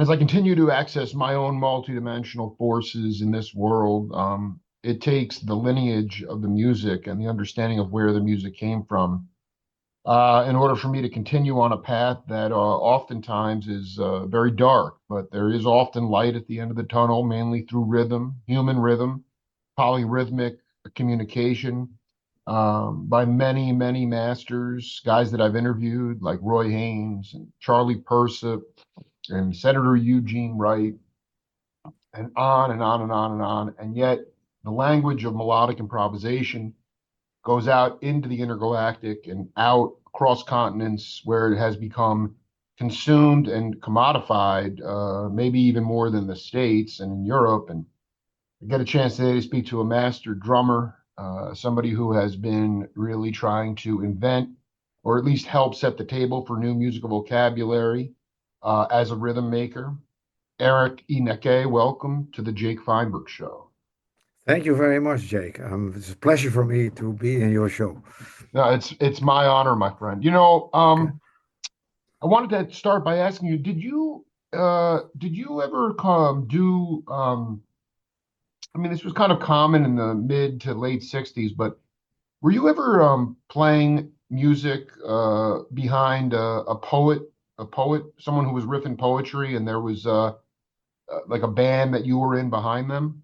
as I continue to access my own multidimensional forces in this world, it takes the lineage of the music and the understanding of where the music came from in order for me to continue on a path that oftentimes is very dark, but there is often light at the end of the tunnel, mainly through rhythm, human rhythm, polyrhythmic communication by many, many masters, guys that I've interviewed like Roy Haynes and Charlie Persip and Senator Eugene Wright, and on and on and on and on. And yet, the language of melodic improvisation goes out into the intergalactic and out across continents where it has become consumed and commodified, maybe even more than the States and in Europe. And I get a chance today to speak to a master drummer, somebody who has been really trying to invent or at least help set the table for new musical vocabulary as a rhythm maker. Eric Ineke, welcome to the Jake Feinberg Show. Thank you very much, Jake. It's a pleasure for me to be in your show. No, it's my honor, my friend. Okay. I wanted to start by asking you, did you ever come do I mean this was kind of common in the mid to late 60s, but were you ever playing music behind a poet, someone who was riffing poetry and there was like a band that you were in behind them?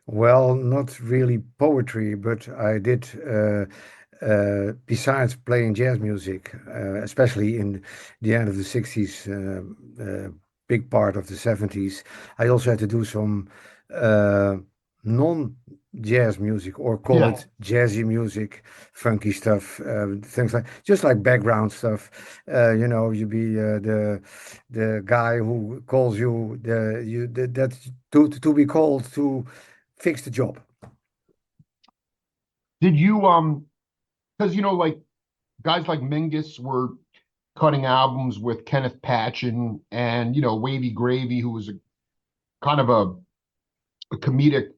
Well, not really poetry, but I did, besides playing jazz music, especially in the end of the 60s, big part of the 70s, I also had to do some uh, non-jazz music, or call Yeah. it jazzy music, funky stuff, things like just like background stuff. You be the guy who calls you that to be called to fix the job. Did you because like guys like Mingus were cutting albums with Kenneth Patchen and Wavy Gravy, who was a kind of a comedic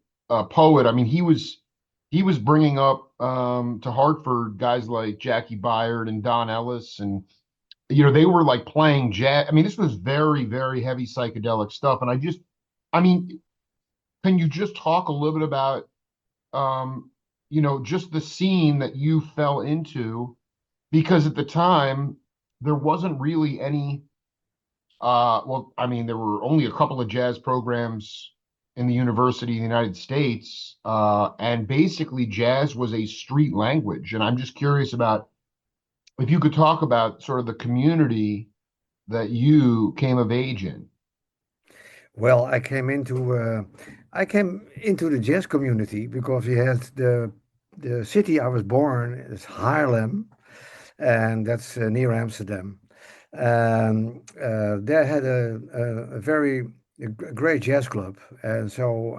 poet. I mean, he was bringing up to Hartford guys like Jackie Byard and Don Ellis, and they were like playing jazz. I mean, this was very, very heavy psychedelic stuff. And I mean, can you just talk a little bit about just the scene that you fell into? Because at the time, there wasn't really any well, I mean, there were only a couple of jazz programs in the University of the United States, and basically jazz was a street language. And I'm just curious about if you could talk about sort of the community that you came of age in. Well, I came into the jazz community because we had the city I was born is Haarlem, and that's near Amsterdam. They had a very great jazz club, and so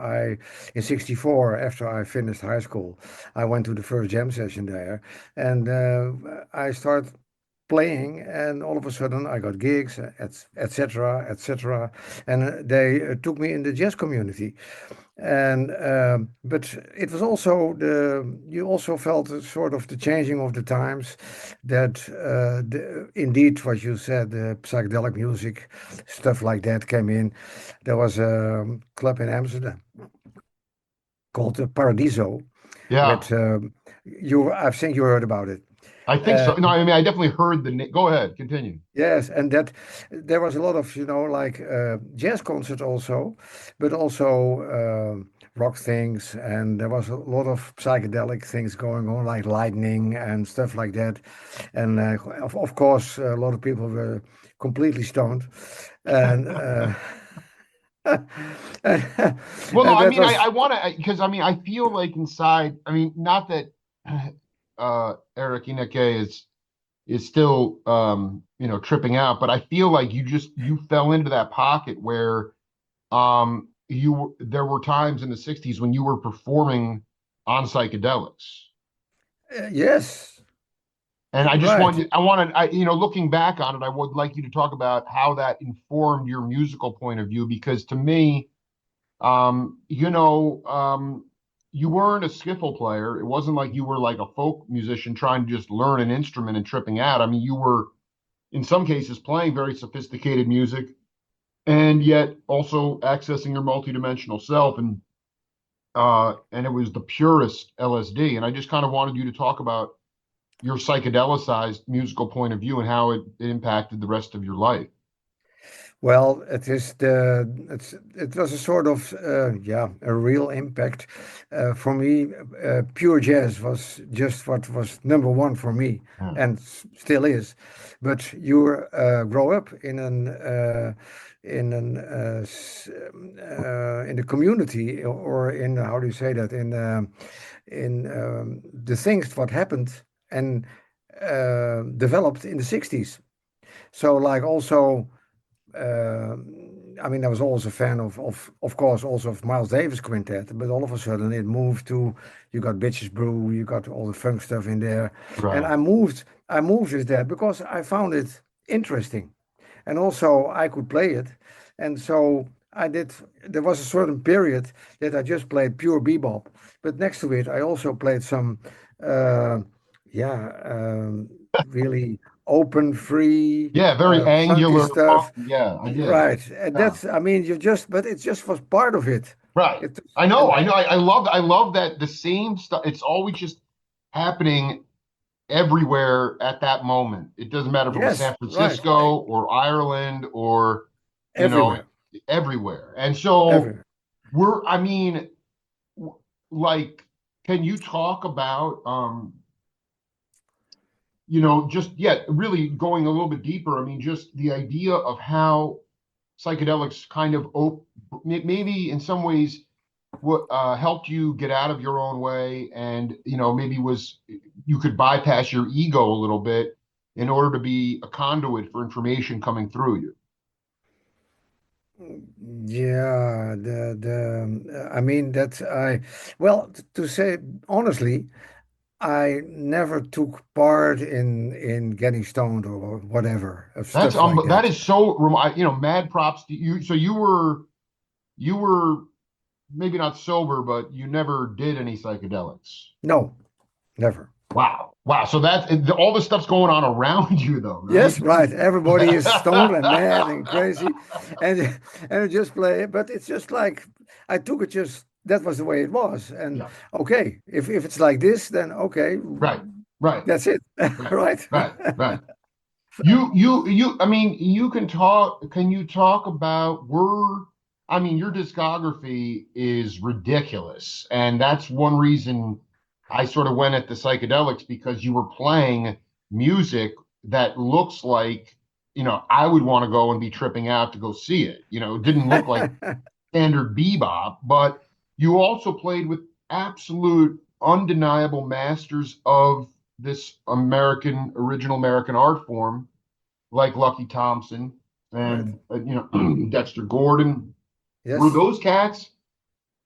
in '64, after I finished high school, I went to the first jam session there, and I started playing, and all of a sudden I got gigs, etc., etc., and they took me in the jazz community. And but it was also you also felt sort of the changing of the times, that indeed what you said, the psychedelic music, stuff like that came in. There was a club in Amsterdam called Paradiso, Yeah, with you I think you heard about it. I think Uh, so. No, I mean, I definitely heard the name. Go ahead, continue. Yes, and that there was a lot of, like jazz concert also, but also rock things, and there was a lot of psychedelic things going on, like lightning and stuff like that. And of course, a lot of people were completely stoned, and Well, no, and I that mean, was I want to because I mean, I feel like inside. I mean, not that Eric Ineke is still tripping out, but I feel like you fell into that pocket where there were times in the 60s when you were performing on psychedelics. yes, And I just right. looking back on it, I would like you to talk about how that informed your musical point of view, because to me, you weren't a skiffle player. It wasn't like you were like a folk musician trying to just learn an instrument and tripping out. I mean, you were in some cases playing very sophisticated music, and yet also accessing your multidimensional self. And it was the purest LSD. And I just kind of wanted you to talk about your psychedelicized musical point of view and how it impacted the rest of your life. Well, it was a sort of yeah, a real impact for me. Pure jazz was just what was number one for me, Yeah. and still is. But you grow up in the community, or in, how do you say that, in the things what happened and developed in the 60s. So like also. Uh, I mean, I was always a fan of course, also of Miles Davis Quintet, but all of a sudden it moved to, you got Bitches Brew, you got all the funk stuff in there, and Right. I moved with that because I found it interesting, and also I could play it, and so I did. There was a certain period that I just played pure bebop, but next to it I also played some, uh, yeah, really open, free, Yeah, very funky angular, stuff. funky. Yeah, I did. Right, and Yeah. that's, I mean, but it just was part of it. Right. It I know, and I know. I love that the same stuff, it's always just happening everywhere at that moment. It doesn't matter if it was yes, San right, Francisco or Ireland or, you know, everywhere, everywhere. And so everywhere. I mean, like, can you talk about, just, yeah, really going a little bit deeper? I mean, just the idea of how psychedelics kind of maybe in some ways what helped you get out of your own way, and maybe was you could bypass your ego a little bit in order to be a conduit for information coming through you. Yeah, I mean that well, to say honestly, I never took part in getting stoned or whatever of stuff like That that. is so mad props to you. So you were maybe not sober, but you never did any psychedelics. No, never. Wow, so that all this stuff's going on around you though, right? Yes, right. Everybody is stoned and mad and crazy, and and I just play it. But it's just like I took it. Just that was the way it was. And Yeah, okay, if it's like this, then okay, right, right, that's it, right, right? right. I mean, can you talk about, I mean, your discography is ridiculous. And that's one reason I sort of went at the psychedelics, because you were playing music that looks like, I would want to go and be tripping out to go see it. It didn't look like standard bebop, but you also played with absolute undeniable masters of this original American art form, like Lucky Thompson Right. and Dexter Gordon. Were Yes. those cats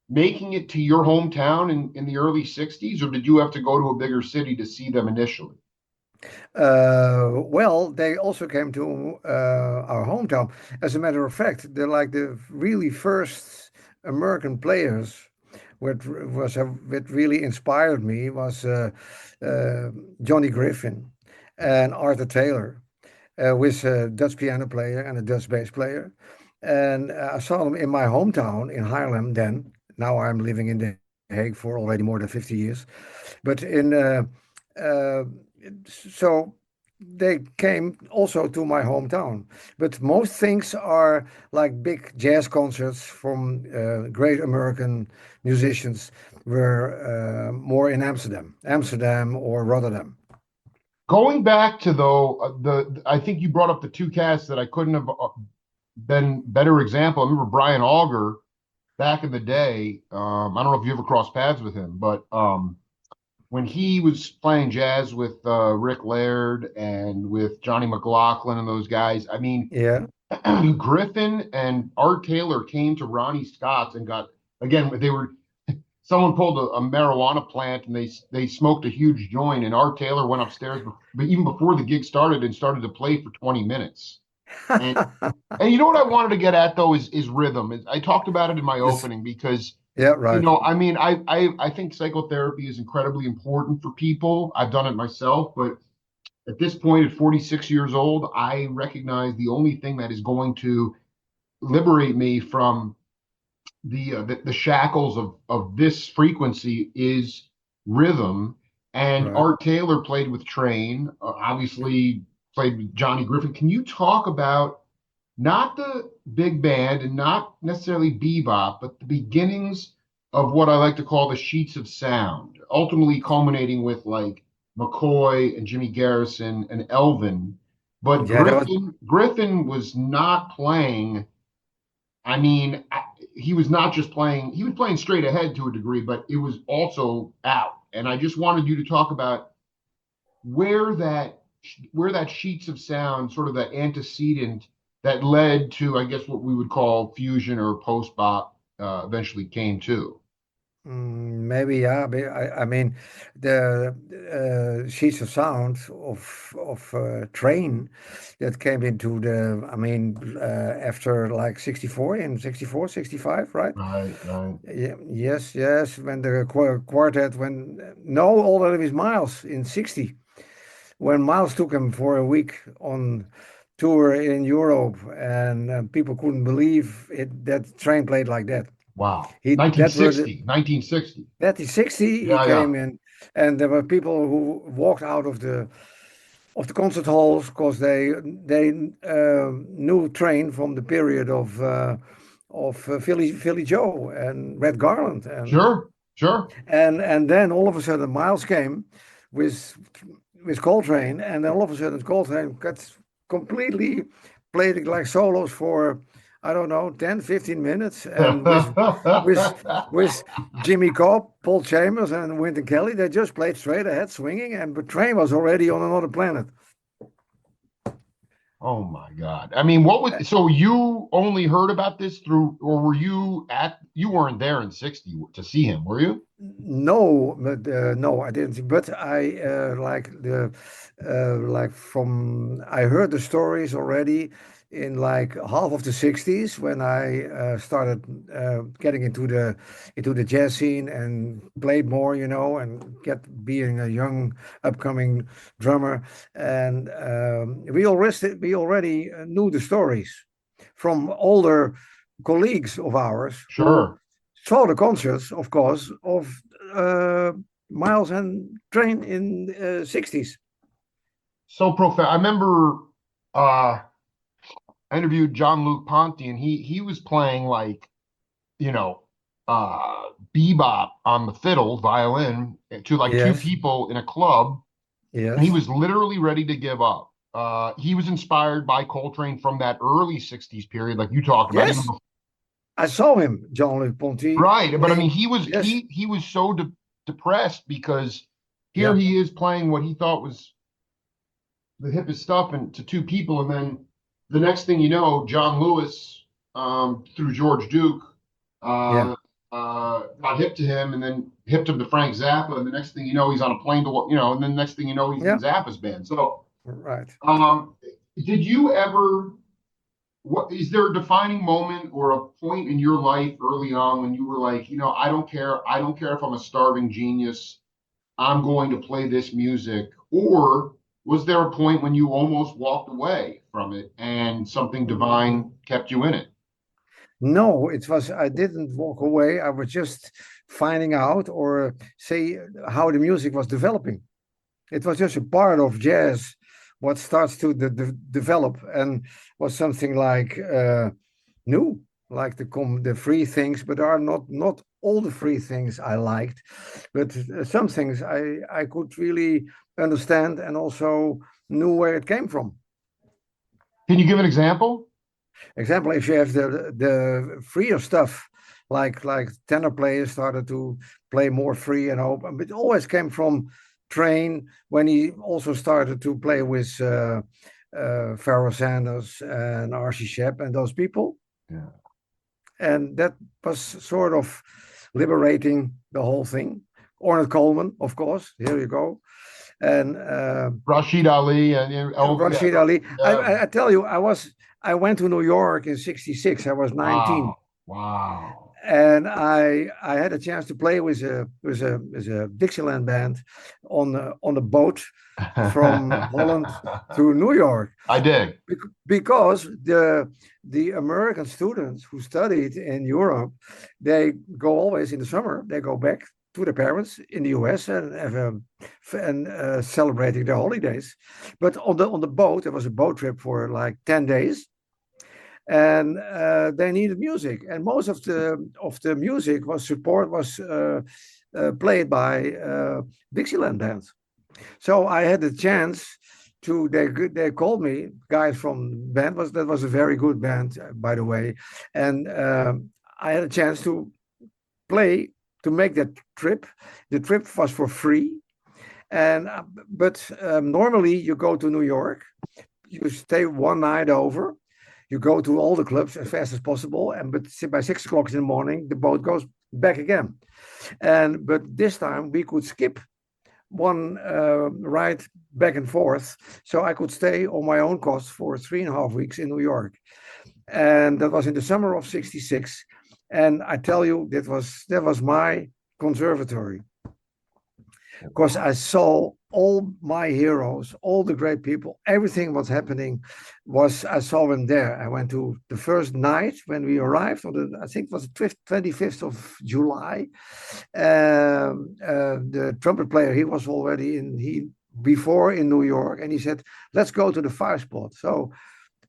making it to your hometown in the early 60s, or did you have to go to a bigger city to see them initially? Well, they also came to our hometown. As a matter of fact, they're like the really first American players. What really inspired me was uh, Johnny Griffin and Arthur Taylor, with a Dutch piano player and a Dutch bass player. And I saw them in my hometown in Haarlem then. Now I'm living in The Hague for already more than 50 years. But uh, so they came also to my hometown. But most things are like big jazz concerts from great American musicians were more in Amsterdam or Rotterdam. Going back to, though, I think you brought up the two cats that I couldn't have been better example. I remember Brian Auger back in the day. I don't know if you ever crossed paths with him, but when he was playing jazz with Rick Laird and with Johnny McLaughlin and those guys, I mean, Yeah. Griffin and Art Taylor came to Ronnie Scott's and got, again, someone pulled a marijuana plant and they smoked a huge joint, and Art Taylor went upstairs, but even before the gig started, and started to play for 20 minutes. And and you know what I wanted to get at, though, is rhythm. I talked about it in my This, opening because, yeah, right. I mean, I think psychotherapy is incredibly important for people. I've done it myself, but at this point, at 46 years old, I recognize the only thing that is going to liberate me from the shackles of this frequency is rhythm. And Right. Art Taylor played with Train, obviously played with Johnny Griffin. Can you talk about not the big band and not necessarily bebop, but the beginnings of what I like to call the sheets of sound, ultimately culminating with like McCoy and Jimmy Garrison and Elvin. But Yeah, that was. Griffin was not playing. I mean, he was not just playing, he was playing straight ahead to a degree, but it was also out. And I just wanted you to talk about where that where that sheets of sound, sort of that antecedent that led to, I guess, what we would call fusion or post bop, eventually came to. Maybe, yeah. I mean, the sheets of sound of Train that came into the, I mean, after like 64 in 64, 65, right? Right, right. Yeah, yes, yes. When the quartet, when no older than Miles in 60, when Miles took him for a week on tour in Europe, and people couldn't believe it that Train played like that. Wow. He that were the 1960, 1960. 1960 he Yeah, yeah. came in, and there were people who walked out of the concert halls because they knew Train from the period of Philly Joe and Red Garland, Sure, sure. and then all of a sudden Miles came with with Coltrane, and then all of a sudden Coltrane got completely played it like solos for, I don't know, 10, 15 minutes, and with with Jimmy Cobb, Paul Chambers, and Wynton Kelly, they just played straight ahead, swinging, and but Train was already on another planet. Oh my God. I mean, what was so you only heard about this through, or were you at, you weren't there in 60 to see him, were you? No, but no, I didn't. But I like from I heard the stories already in like half of the 60s when I started getting into the jazz scene and played more, and get being a young upcoming drummer. And we already knew the stories from older colleagues of ours who Sure. saw the concerts, of course, of uh, Miles and Train in the 60s. So profound. I remember uh I interviewed John Luke Ponty, and he was playing like, you know, bebop on the fiddle, violin, to like two Yes, people in a club, and he yes, was literally ready to give up. He was inspired by Coltrane from that early 60s period, like you talked about, even yes. before. I saw him, Jean-Luc Ponty, Right. But I mean, playing. Yes, he was so depressed because here yeah, he is playing what he thought was the hippest stuff and to two people, and then the next thing you know, John Lewis, through George Duke, yeah, got hip to him, and then hipped him to Frank Zappa, and the next thing you know, he's on a plane to, and then the next thing you know, he's in yeah, Zappa's band. So, right. um, did you ever? What is there a defining moment or a point in your life early on when you were like, I don't care. I don't care if I'm a starving genius. I'm going to play this music? Or was there a point when you almost walked away from it and something divine kept you in it? No, it was, I didn't walk away. I was just finding out or say how the music was developing. It was just a part of jazz, what starts to develop, and was something like new, like the free things, but there are not all the free things I liked, but some things I could really understand and also knew where it came from. Can you give an example? Example, if you have the freer stuff, like tenor players started to play more free and open, but it always came from Train when he also started to play with Pharoah Sanders and Archie Shepp and those people, Yeah. and that was sort of liberating the whole thing. Ornette Coleman, of course, here you go, and Rashid Ali and yeah, Rashid Ali. I, yeah. I I tell you, I went to New York in '66. I was 19, Wow. Wow. and I had a chance to play with a Dixieland band on a boat from Holland to New York I dig. because the American students who studied in Europe, they go always in the summer. They go back to their parents in the U.S. and celebrating their holidays. But on the boat, there was a boat trip for like 10 days, and they needed music, and most of the music was played by Dixieland bands. So I had the chance to they called me guys from band was that was a very good band, by the way, and I had a chance to play to make that trip. The trip was for free, and but normally you go to New York, you stay one night over, you go to all the clubs as fast as possible, and but by 6 o'clock in the morning the boat goes back again. And but this time we could skip one ride back and forth, so I could stay on my own cost for 3.5 weeks in New York, and that was in the summer of '66. And I tell you, that was my conservatory because I saw all my heroes, all the great people, everything was happening. Was I saw them there? I went to the first night when we arrived on the, I think it was the 25th of July. The trumpet player, he was already in he before in New York, and he said, "Let's go to the five spot." So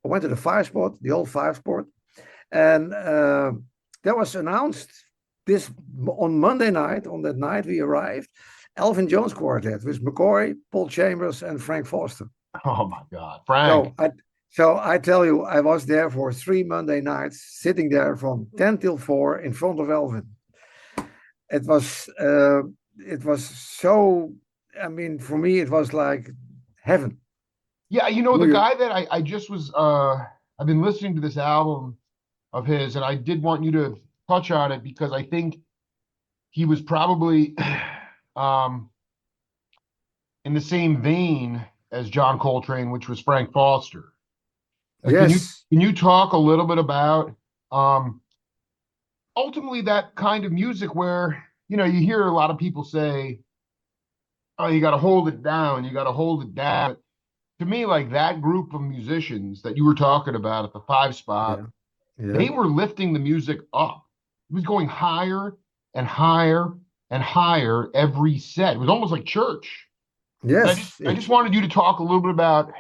I went to the five spot, the old five spot, and that was announced this on Monday night. On that night, we arrived. Elvin Jones Quartet with McCoy, Paul Chambers, and Frank Foster. Oh my God, Frank. So I, so I tell you, I was there for 3 Monday nights, sitting there from 10 till 4 in front of Elvin. It was so. I mean, for me, it was like heaven. Yeah, New the York. guy that I just was I've been listening to this album of his, and I did want you to touch on it because I think he was probably um in the same vein as John Coltrane, which was Frank Foster. Can you Yes, can you talk a little bit about um ultimately that kind of music where you hear a lot of people say, "Oh, you got to hold it down, you got to hold it down." To me, like that group of musicians that you were talking about at the five spot, yeah, yeah. they were lifting the music up. It was going higher and higher and higher every set. It was almost like church. And I just Yes, I just it's wanted you to talk a little bit about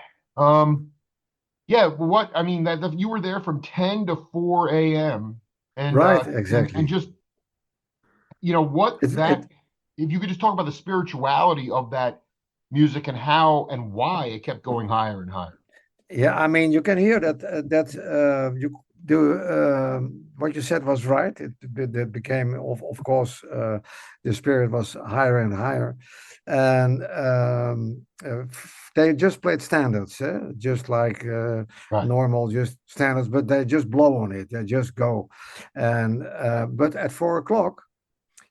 yeah, what I mean that you were there from 10 to 4 a.m. and right, and exactly. just what It's that it. if you could just talk about the spirituality of that music and how and why it kept going higher and higher. Yeah, I mean, you can hear that you do what you said was right. It became, of course, the spirit was higher and higher, and they just played standards, just like Right. normal, just standards, but they just blow on it. They just go, and but at 4 o'clock,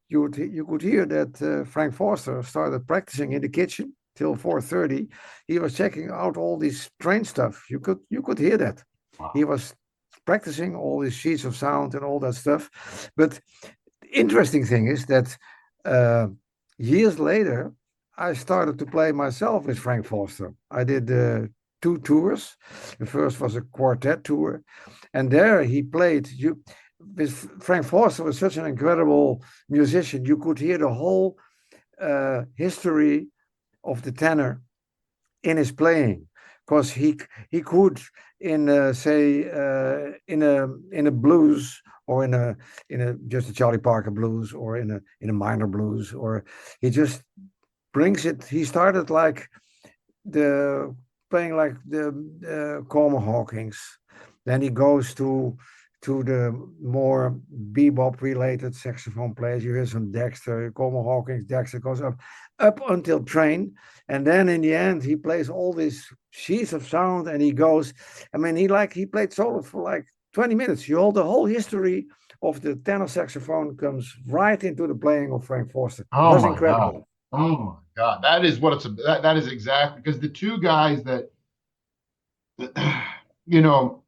you could hear that Frank Foster started practicing in the kitchen till 4:30. He was checking out all this train stuff. You could hear that. He Wow. was practicing all these sheets of sound and all that stuff. But the interesting thing is that uh, years later, I started to play myself with Frank Foster. I did two tours. The first was a quartet tour, and there he played. You with Frank Foster was such an incredible musician. You could hear the whole history of the tenor in his playing, because he could in say in a blues, or in a just a Charlie Parker blues, or in a minor blues, or he just brings it. He started like the playing like the Coleman Hawkins. Then he goes to the more bebop related saxophone players. You hear some Dexter, Coleman Hawkins, Dexter goes up until Train, and then in the end he plays all these sheets of sound, and he goes. I mean, he played solo for like 20 minutes. You hold the whole history of the tenor saxophone comes right into the playing of Frank Foster. It Oh was my God. incredible. Oh my God. That is what that is exactly because the two guys that you know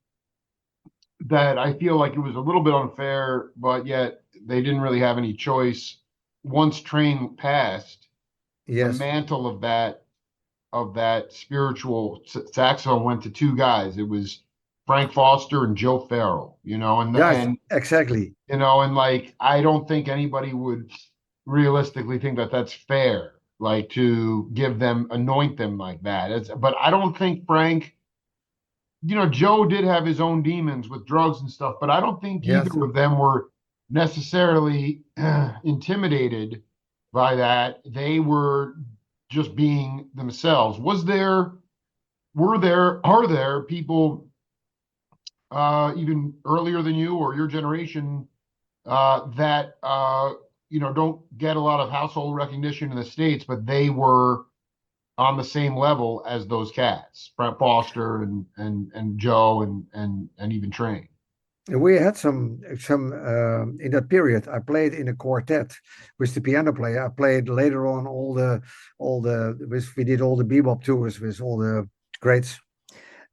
that I feel like it was a little bit unfair, but yet they didn't really have any choice. Once Train passed, the Yes. mantle of that spiritual saxophone went to two guys. It was Frank Foster and Joe Farrell, Yes, exactly. and like I don't think anybody would realistically think that that's fair, like to give them anoint them like that. But I don't think Frank, Joe did have his own demons with drugs and stuff, but I don't think either Yes. of them were necessarily intimidated by that. They were just being themselves. Are there people even earlier than you or your generation that don't get a lot of household recognition in the States, but they were on the same level as those cats, Brent Foster and Joe and even Train. We had some in that period. I played in a quartet with the piano player. I played later on we did all the bebop tours with all the greats,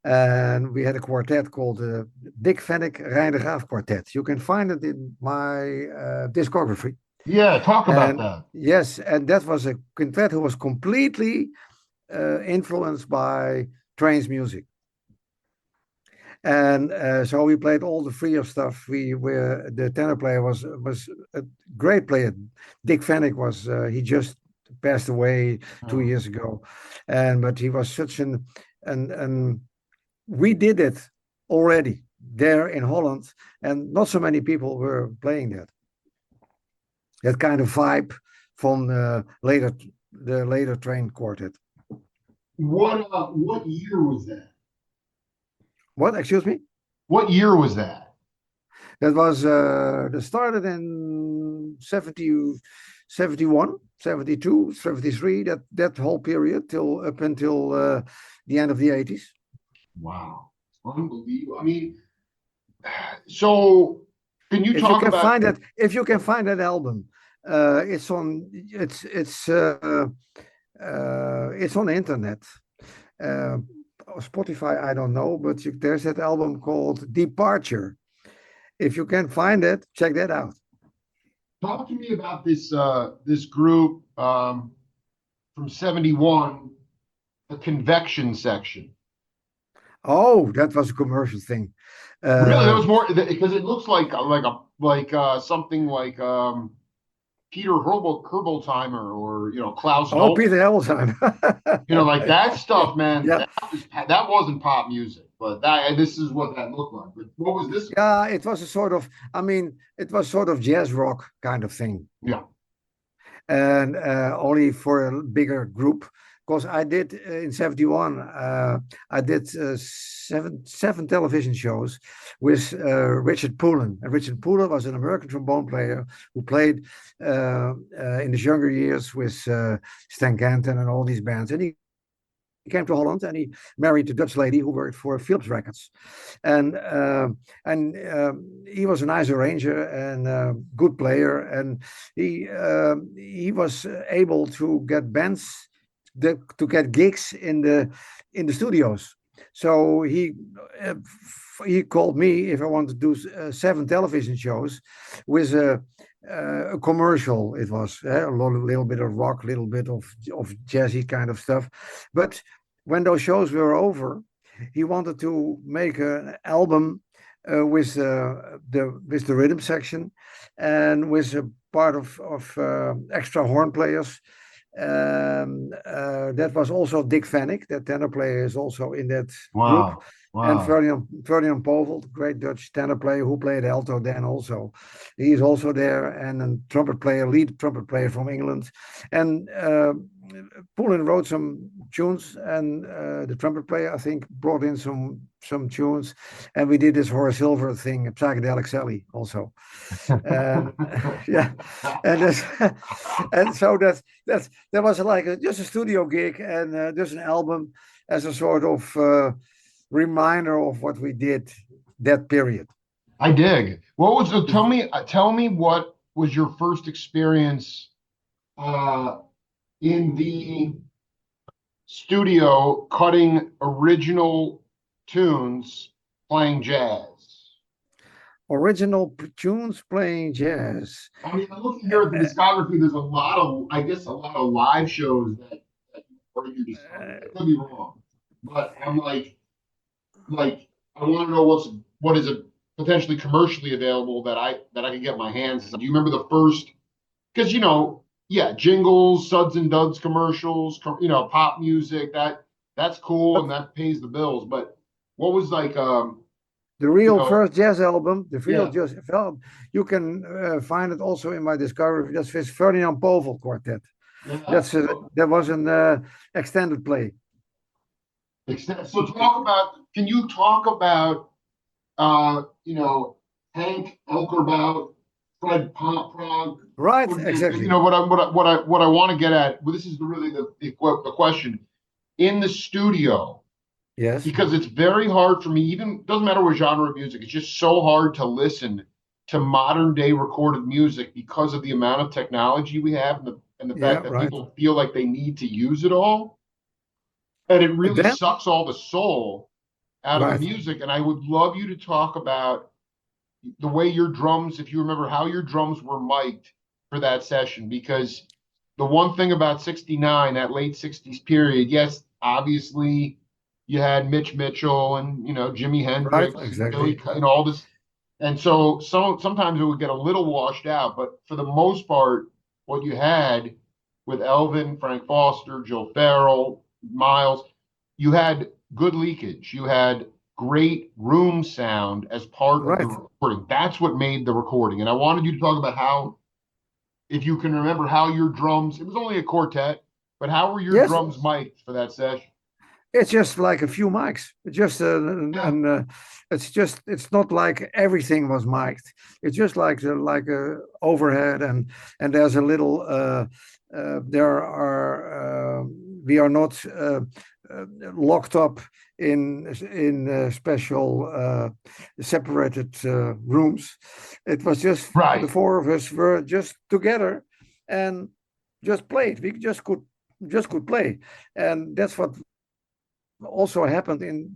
and we had a quartet called the Dick Fennick Rein de Graaf Quartet. You can find it in my discography. Yeah, talk about And that. yes, and that was a quintet who was completely influenced by Train's music. And so we played all the freer stuff. We were the tenor player was a great player. Dick Fennick was he just passed away 2 years ago, and but he was such an we did it already there in Holland, and not so many people were playing that kind of vibe from the later Train quartet. What year was that? What? Excuse me? What year was that? That started in 70, 71, 72, 73. That whole period till up until the end of the 80s. Wow, unbelievable. I mean, so can you If you talk can about? find that, if you can find that album, it's on the internet. Uh, Spotify, I don't know, but there's that album called Departure. If you can find it, check that out. Talk to me about this group from 71, the convection section. Oh, that was a commercial thing. Really, that Uh, was more because it looks like something like Peter Herboltimer or Klaus oh, Nolte. Peter Elsheimer. Like that stuff, man. Yeah, That wasn't pop music, but this is what that looked like. But what was this? yeah, it was a sort of, I mean, it was sort of jazz rock kind of thing, Yeah. and only for a bigger group. Because I did in 71, I did seven television shows with Richard Pullen. And Richard Pullen was an American trombone player who played in his younger years with Stan Kenton and all these bands. And he came to Holland and he married a Dutch lady who worked for Philips Records, and he was a nice arranger and good player, and he was able to get bands to get gigs in the studios. So he called me if I wanted to do 7 television shows with a commercial. It was a little bit of rock, a little bit of jazzy kind of stuff. But when those shows were over, he wanted to make an album with the rhythm section and with a part of extra horn players. That was also Dick Fennick, that tenor player is also in that group. Wow. And Wow. Ferdinand Povel, great Dutch tenor player who played alto then also. He is also there, and a trumpet player, lead trumpet player from England. And Poulin wrote some tunes, and the trumpet player, I think, brought in some tunes. And we did this Horace Silver thing, Psychedelic Sally, also. And yeah, and that's, and so that was like just a studio gig and just an album as a sort of reminder of what we did that period. I dig. What was tell me what was your first experience uh in the studio cutting original tunes playing jazz? original tunes playing jazz. I mean, I'm looking here at the discography. There's a lot of, I guess, a lot of live shows that are in your discography. I could be wrong, but I'm like I want to know what is it potentially commercially available that I can get my hands on. Do you remember the first? Because yeah, jingles, suds and duds commercials, pop music that's cool But and that pays the bills. But what was like, the you real know, first jazz album, the real yeah, jazz album, you can find it also in my discography. That's with Ferdinand Povel Quartet. yeah. That's that was an extended play. So can you talk about Hank Elkerbout, Fred Prog, Right, you exactly. know what I want to get at. Well, this is really the question in the studio Yes, because it's very hard for me. Even doesn't matter what genre of music. It's just so hard to listen to modern day recorded music because of the amount of technology we have and the yeah, fact that right. people feel like they need to use it all, and it really Then, sucks all the soul out of the right. music. And I would love you to talk about the way your drums, if you remember how your drums were mic'd for that session, because the one thing about 69, that late 60s period, yes, obviously you had Mitch Mitchell and, Jimi Right, Hendrix and exactly. all this. And so sometimes it would get a little washed out, but for the most part, what you had with Elvin, Frank Foster, Joe Farrell, Miles, you had good leakage. You had great room sound as part of the Right. recording. That's what made the recording. And I wanted you to talk about how, if you can remember how your drums, it was only a quartet, but how were your Yes, drums mic'd for that session? it's just like a few mics. It's just Yeah, it's not like everything was mic'd. It's just like a overhead and there's a little there are we are not locked up in special separated rooms. It was just the right. four of us were just together and just played. We just could play, and that's what also happened in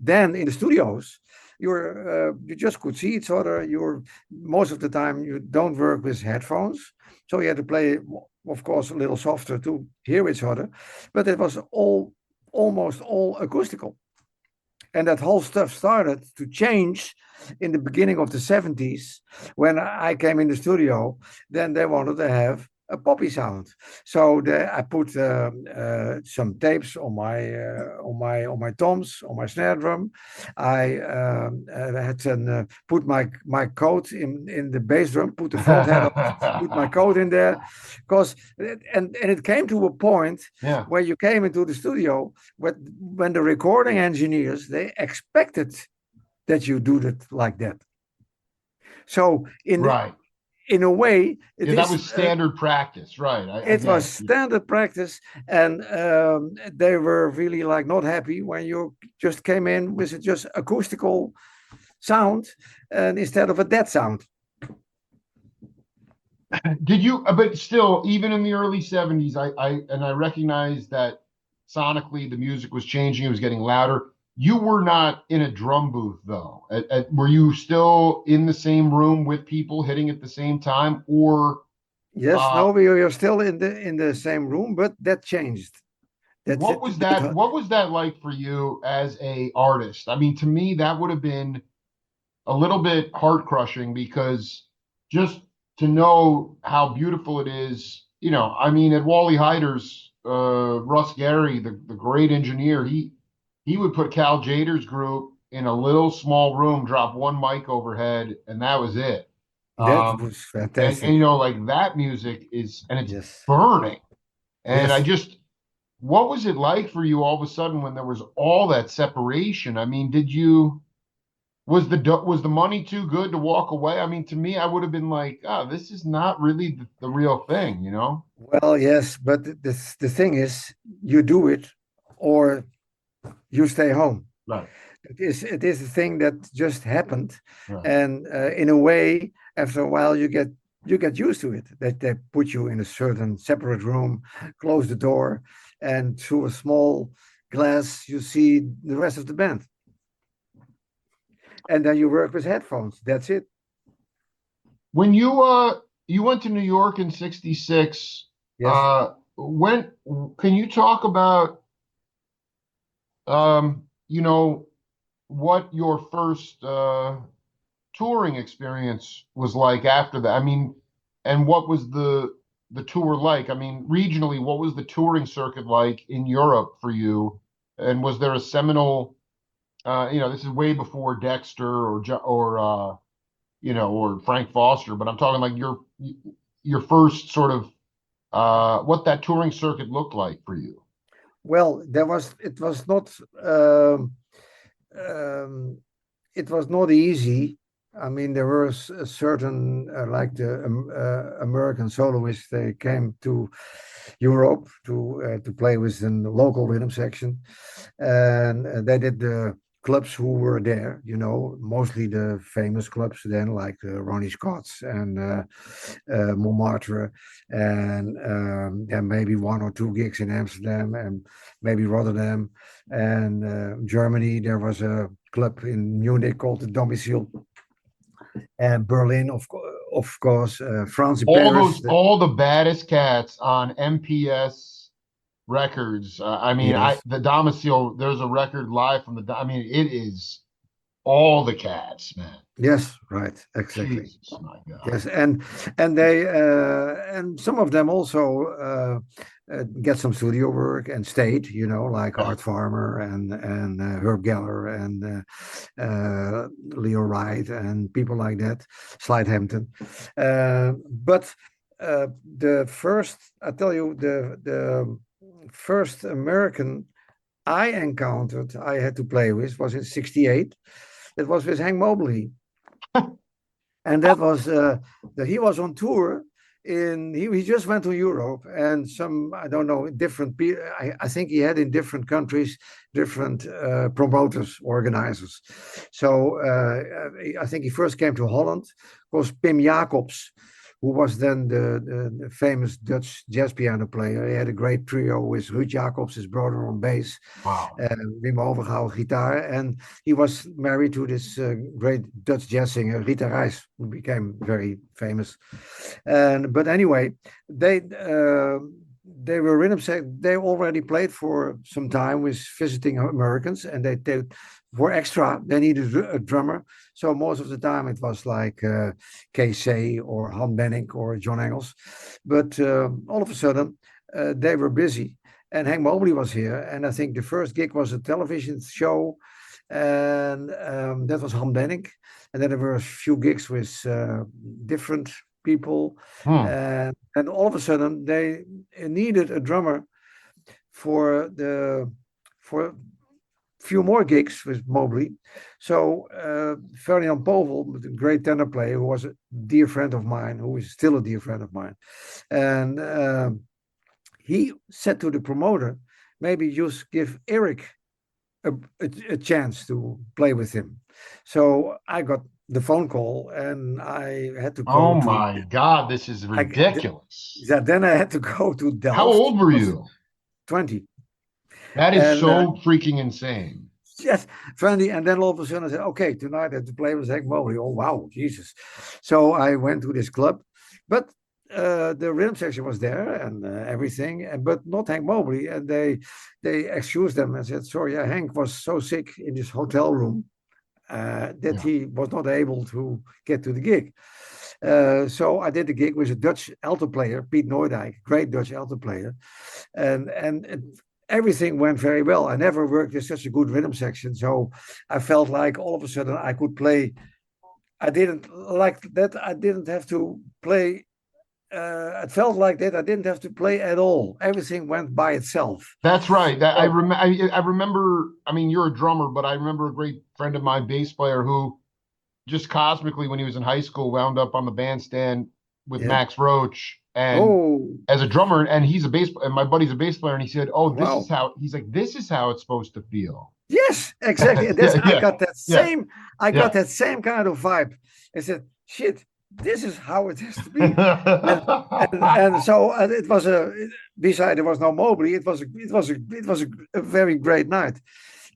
the studios. You just could see each other. You're most of the time you don't work with headphones, so you had to play, of course, a little softer to hear each other, but it was almost all acoustical. And that whole stuff started to change in the beginning of the 70s when I came in the studio. Then they wanted to have a poppy sound, so I put some tapes on my toms, on my snare drum. I had to put my coat in the bass drum, put the front head off, put my coat in there, because and it came to a point Yeah, where you came into the studio when the recording engineers they expected that you do it like that. So right. in a way, Yeah, that was standard practice, right? I it get was it. standard practice, and they were really like not happy when you just came in with just acoustical sound and instead of a dead sound. Did you, but still, even in the early 70s, I recognize that sonically the music was changing, it was getting louder. You were not in a drum booth though. Were you still in the same room with people hitting at the same time, or Yes, uh, no, we are still in the same room, but that changed. what was that like for you as a artist? I mean, to me, that would have been a little bit heart crushing because just to know how beautiful it is, I mean, at Wally Heider's, Russ Gary, the great engineer, he would put Cal Jader's group in a little small room, drop one mic overhead, and that was it. That Um, was and fantastic. like that music and it's Yes, burning. And yes. what was it like for you all of a sudden when there was all that separation? I mean, was the money too good to walk away? I mean, to me, I would have been like, oh, this is not really the real thing, you know? Well, yes, but the thing is, you do it or you stay home. Right, It is a thing that just happened, right. and in a way, after a while, you get used to it. That they put you in a certain separate room, close the door, and through a small glass, you see the rest of the band, and then you work with headphones. That's it. when you went to New York in '66, Yes. when can you talk about you know what your first touring experience was like after that? I mean, and what was the tour like? I mean, regionally, what was the touring circuit like in Europe for you? And was there a seminal, this is way before Dexter or Frank Foster, but I'm talking like your first sort of what that touring circuit looked like for you. Well, it was not um, it was not easy. I mean, there were certain like the American soloists. They came to Europe to play with the local rhythm section, and they did the clubs who were there. You know, mostly the famous clubs then, like Ronnie Scott's and Montmartre, and maybe one or two gigs in Amsterdam and maybe Rotterdam, and Germany. There was a club in Munich called the Domicile, and Berlin, of course, France in Paris. All the baddest cats on MPS records. I mean, Yes, the Domicile. There's a record live from I mean, it is all the cats, man. yes, right, exactly. Jesus, my God. Yes, and they and some of them also get some studio work and stayed, you know, like Yeah. Art Farmer and Herb Geller and Leo Wright and people like that, Slide Hampton. But the first, I tell you, the first American I encountered, I had to play with was in '68. It was with Hank Mobley, and that was he was on tour he just went to Europe and some I don't know different I think he had in different countries different promoters organizers. So I think he first came to Holland because Pim Jacobs, who was then the famous Dutch jazz piano player. He had a great trio with Ruud Jacobs, his brother, on bass, Wow. Wim Overgouw guitar, and he was married to this great Dutch jazz singer Rita Reis, who became very famous. And but anyway, they were rhythm they already played for some time with visiting Americans, and they for extra they needed a drummer. So most of the time it was like Casey or Han Benning or John Engels, but all of a sudden they were busy. And Hank Mobley was here, and I think the first gig was a television show, and that was Han Benning. And then there were a few gigs with different people, Hmm. and all of a sudden they needed a drummer for the for few more gigs with Mobley. So Ferdinand Povel, the great tenor player, who was a dear friend of mine, who is still a dear friend of mine, and he said to the promoter, maybe just give Eric a chance to play with him. So I got the phone call and I had to go Oh to my God, this is I ridiculous. then I had to go to How Delft. old were It was you? 20. That is And so freaking insane. yes, 20. And then all of a sudden I said, okay, tonight I have to play with Hank Mobley. Oh, wow, Jesus. So I went to this club, but the rhythm section was there and everything, but not Hank Mobley. And they excused them and said, sorry, Hank was so sick in this hotel room that Yeah. he was not able to get to the gig. So I did the gig with a Dutch alto player, Piet Noordijk, great Dutch alto player, and everything went very well. I never worked with such a good rhythm section, so I felt like all of a sudden I could play. I didn't like that. I didn't have to play. It felt like that. I didn't have to play at all. Everything went by itself. That's right. That So I remember, I mean, you're a drummer, but I remember a great friend of mine, bass player, who just cosmically when he was in high school wound up on the bandstand with yeah. Max Roach and Oh as a drummer, and he's a bass and my buddy's a bass player, and he said, oh, this is wow. how he's like, this is how it's supposed to feel. Yes, exactly. And that's Yeah, yeah, yeah, I got yeah. that same kind of vibe. I said, shit, this is how it has to be. And so it was a beside there was no Mobley, it was a very great night.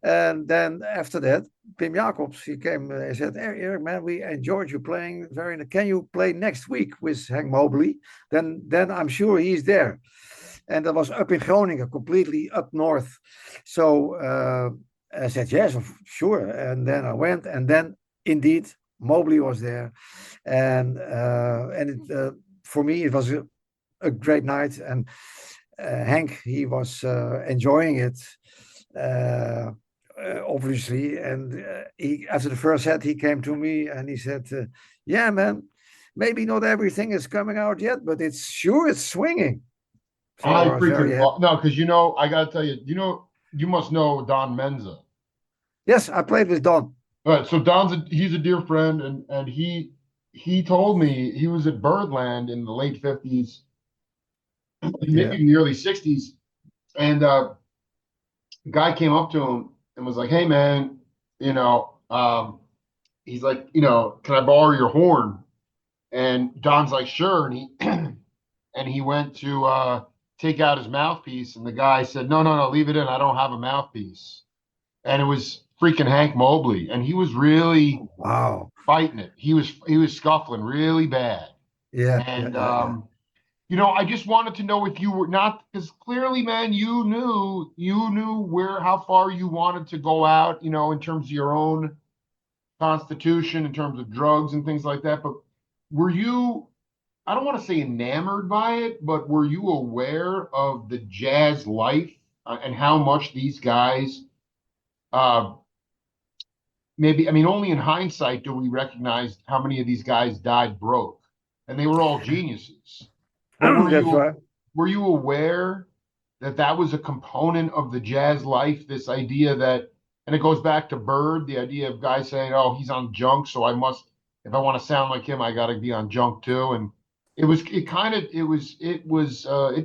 And then after that, Pim Jacobs, he came and said, "Hey, Eric, man, we enjoyed you playing. Can you play next week with Hank Mobley? Then I'm sure he's there." And that was up in Groningen, completely up north. So I said, yes, sure. And then I went, and then indeed, Mobley was there. And for me, it was a great night. And Hank, he was enjoying it, uh, obviously. And he, after the first set, he came to me and he said, "Yeah, man, maybe not everything is coming out yet, but it's swinging." So I I was very freaking happy. no, because I gotta tell you, you must know Don Menza. Yes, I played with Don. All right, so he's a dear friend, and he told me he was at Birdland in the late 50s, maybe Yeah. in the early 60s, and the guy came up to him and was like, "Hey man, you know, he's like, can I borrow your horn?" And Don's like, "Sure," and he and he went to take out his mouthpiece, and the guy said, "No, no, no, leave it in. I don't have a mouthpiece." And it was freaking Hank Mobley, and he was really Wow. fighting it. He was scuffling really bad. Yeah, yeah, And yeah, yeah. I just wanted to know if you were not, because clearly, man, you knew where how far you wanted to go out, in terms of your own constitution, in terms of drugs and things like that. But were you, I don't want to say enamored by it, but were you aware of the jazz life, and how much these guys, uh, maybe, I mean, only in hindsight do we recognize how many of these guys died broke, and they were all geniuses. But were That's you right. were you aware that that was a component of the jazz life? This idea that, and it goes back to Bird, the idea of guys saying, "Oh, he's on junk, so I must, if I want to sound like him, I got to be on junk too." And it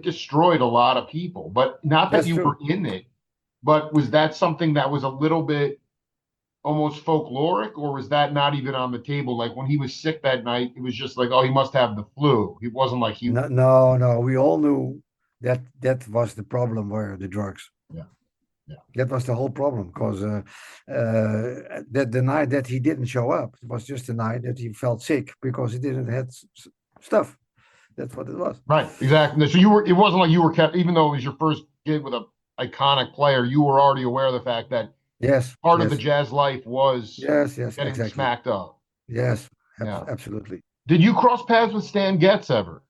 destroyed a lot of people. But not that That's you were true. in it, but was that something that was a little bit almost folkloric, or was that not even on the table? Like when he was sick that night, it was just like, oh, he must have the flu. It wasn't like he, No, no, no. We all knew that that was the problem, were the drugs. yeah, yeah, That was the whole problem because that the night that he didn't show up, it was just the night that he felt sick because he didn't had stuff. That's what it was. right, exactly. So it wasn't like you were kept, even though it was your first gig with a iconic player, you were already aware of the fact that Yes, part of the yes, jazz life was yes, yes, getting exactly. smacked up. Yes, Yeah. absolutely. Did you cross paths with Stan Getz ever?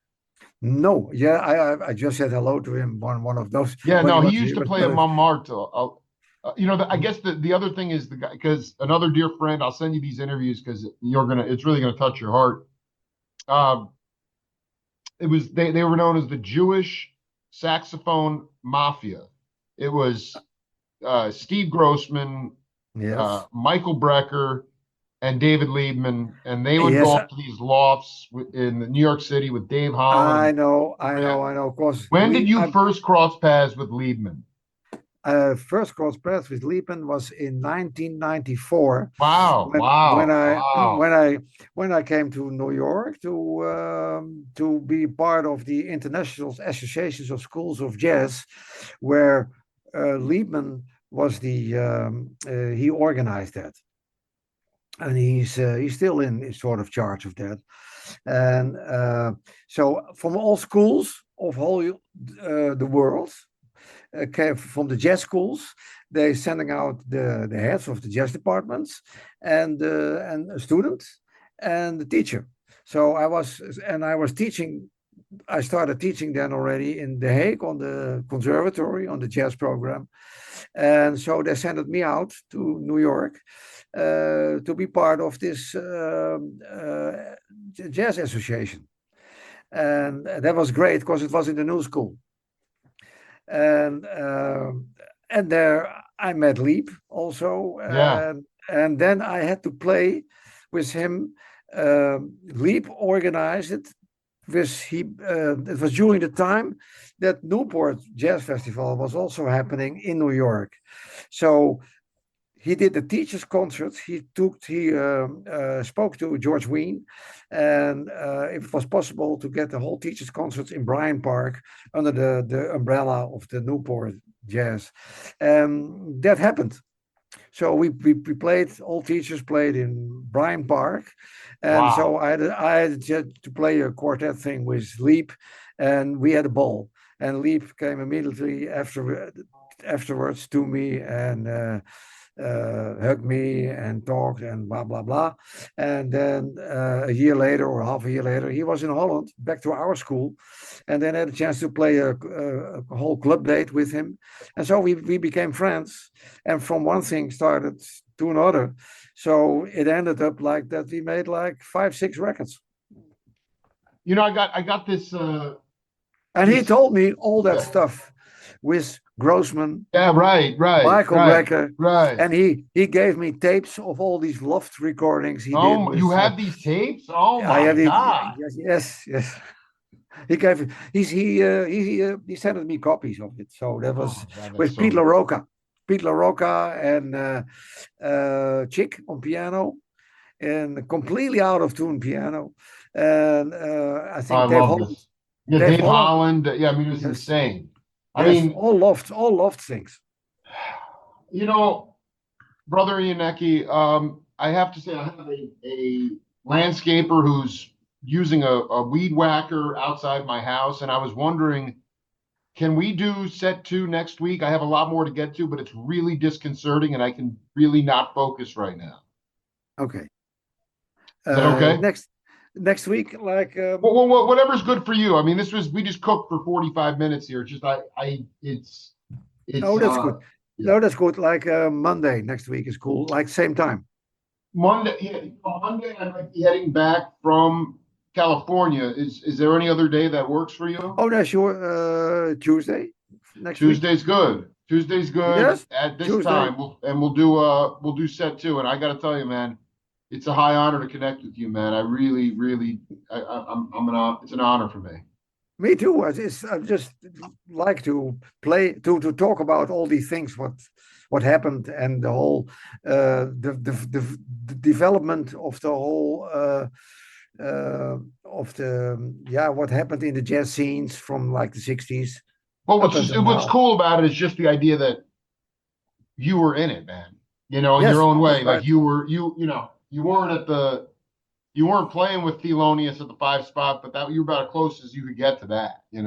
No, yeah, I just said hello to him one of those Yeah, when he no, he was used here, to but play at not. Montmartre. I guess the other thing is the guy, because another dear friend, I'll send you these interviews because it's really gonna touch your heart. Um, they were known as the Jewish saxophone mafia. It was Steve Grossman, Yes, Michael Brecker, and David Liebman, and they would yes, go up to these lofts in New York City with Dave Holland. I know, I Yeah. know, I know. Of course, When did you first cross paths with Liebman? first cross paths with Liepen was in 1994 Wow, when wow, I wow. when I came to New York to be part of the International Associations of Schools of Jazz, where Liebman was he organized that, and he's still in sort of charge of that. And so from all schools of whole the world, came from the jazz schools. They sending out the heads of the jazz departments and a student and the teacher. So I was teaching. I started teaching then already in The Hague on the conservatory on the jazz program, and so they sent me out to New York to be part of this jazz association, and that was great because it was in the new school, and there I met Leap also, Yeah, and then I had to play with him. Leap organized it. It was during the time that Newport Jazz Festival was also happening in New York, so he did the teachers concert. He spoke to George Wein, and if it was possible to get the whole teachers concerts in Bryant Park under the umbrella of the Newport Jazz, that happened. So we played, all teachers played in Bryant Park. And so Wow. I had to play a quartet thing with Leap, and we had a ball. And Leap came immediately afterwards to me and hugged me and talked and blah blah blah. And then a year later or half a year later, he was in Holland, back to our school, and then had a chance to play a whole club date with him. And so we became friends, and from one thing started to another. So it ended up like that. We made like 5, 6 records. I got this And he this told me all that yeah. stuff with Grossman, Yeah, Michael right, Brecker, right. and he gave me tapes of all these loft recordings he did Oh, with. you have these tapes? Oh I my had it. God. Yes, yes, yes. He sent me copies of it. So that Oh was my God, that's with Pete so LaRocca, Pete LaRocca, and Chick on piano, and completely out of tune piano, and I I think Dave love Holland. this. Yeah, Dave Dave Holland. Holland. Yeah, I mean, it was Yes, insane. I yes. mean, All loft things. you know, brother Ineke, I have to say I have a landscaper who's using a weed whacker outside my house, and I was wondering, can we do set two next week? I have a lot more to get to, but it's really disconcerting, and I can really not focus right now. Okay. Is that okay? Next week, like Whatever's good for you. I mean, this was we just cooked for 45 minutes here. It's just it's oh, that's good. yeah. No, that's good. Like Monday next week is cool. Like same time. Monday, yeah, Monday I might be heading back from California. Is there any other day that works for you? Oh, that's your Tuesday next week. Tuesday's good. Tuesday's good Yes, at this Tuesday. time. We'll do set two. And I got to tell you, man, it's a high honor to connect with you, man. I really, really, it's an honor for me. Me too. I just like to play to talk about all these things. What happened and the whole the development of the whole of the yeah what happened in the jazz scenes from like the 60s Well, up until what's now. cool about it is just the idea that you were in it, man. In your Yes, own way. that's Like right. you weren't you weren't playing with Thelonious at the five spot, but that you were about as close as you could get to that. And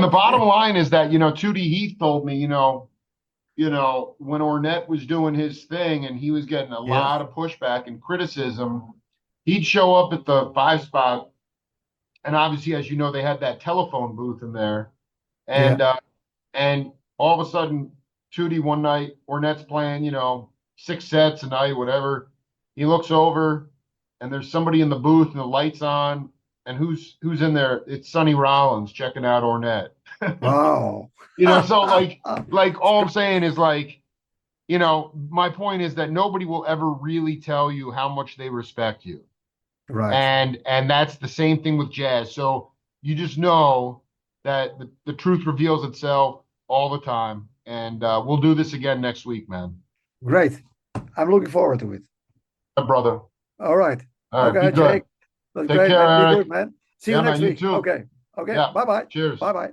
the bottom line is that, Tootie Heath told me, when Ornette was doing his thing and he was getting a Yes. lot of pushback and criticism, he'd show up at the five spot. And obviously, as you know, they had that telephone booth in there. Yeah. And and all of a sudden, Tootie one night, Ornette's playing, 6 sets a night, whatever. He looks over and there's somebody in the booth and the lights on. And who's in there? It's Sonny Rollins checking out Ornette. Wow. So like all I'm saying is like, my point is that nobody will ever really tell you how much they respect you. Right. And that's the same thing with jazz. So you just know that the truth reveals itself all the time. And we'll do this again next week, man. Great. I'm looking forward to it. Brother. All right. All right, be Okay, good. Jake. That's Take great, care, man. Be Eric. good, man. See you Yeah, next man, you week. too. Okay. Okay. Yeah. Bye bye. Cheers. Bye bye.